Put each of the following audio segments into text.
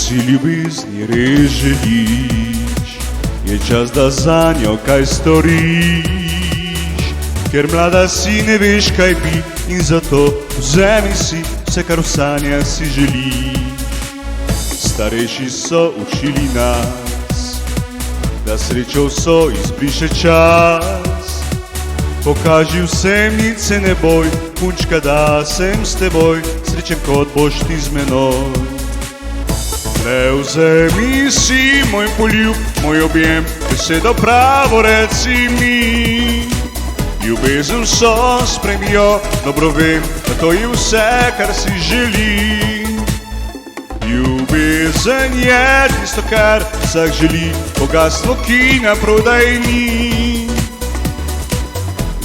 si ljubezni res želiš, je čas, da zanjo kaj storiš. Ker mlada si, ne veš, kaj bi, in zato vzemi si vse, kar v sanjah si želiš. Starejši so učili nas, da srečo so izbriše čas. Pokaži vsem, nič se ne boj, punčka, da sem s teboj, srečen kot boš ti z menoj. Le vzemi si moj poljub, moj objem, besedo pravo reci mi. Ljubezen so spremijo, dobro vem, da to je vse, kar si želim. Ljubezen je tisto, kar vsak želi, bogatstvo, ki naprodaj ni.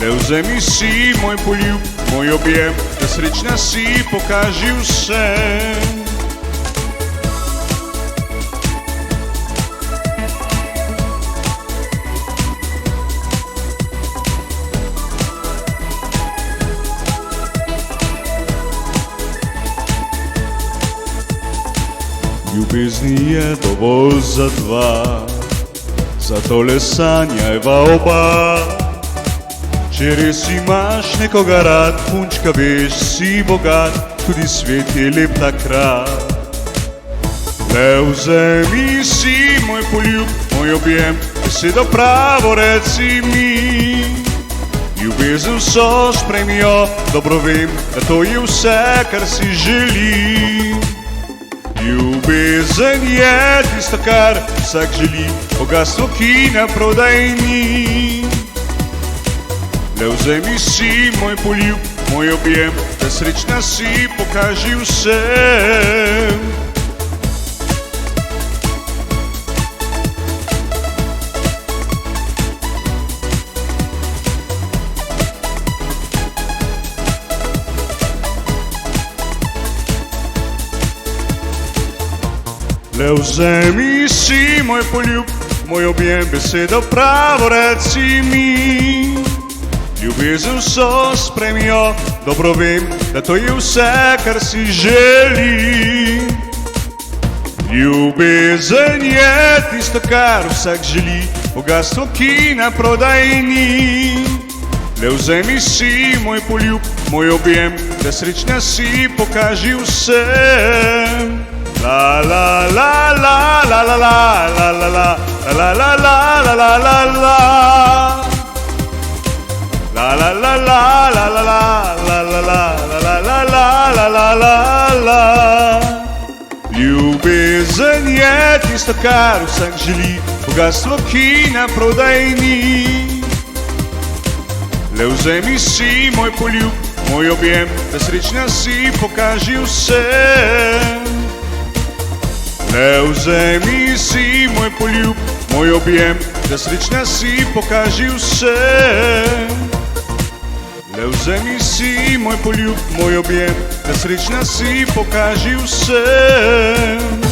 Le vzemi si moj poljub, moj objem, da srečna si, pokaži vsem. Ljubezni je dovolj za dva, zato le sanjajva oba. Če res imaš nekoga rad, punčka, veš, si bogat, tudi svet je lep takrat. Le vzemi si moj poljub, moj objem, besedo pravo reci mi. Ljubezen so spremijo, dobro vem, da to je vse, kar si želim. Ljubezen je tisto, kar vsak želi, bogatstvo, ki naprodaj ni. Le vzemi si moj poljub, moj objem, da srečna si, pokaži vsem. Le vzemi si moj poljub, moj objem, besedo pravo reci mi. Ljubezen so spremijo, dobro vem, da to je vse, kar si želim. Ljubezen je tisto, kar vsak želi, bogatstvo, ki naprodaj ni. Le vzemi si moj poljub, moj objem, da srečna si, pokaži vsem. La la la la la la la la la la la la la la la la la. La la la la la la la la la la la la la la la la. Ljubezen je tisto, kar vsak želi, bogatstvo, ki naprodaj ni. Le vzemi si moj poljub, moj objem, da srečna si, pokaži vsem. Le vzemi si moj poljub, moj objem, da srečna si, pokaži vsem. Le vzemi si moj poljub, moj objem, da srečna si, pokaži vsem.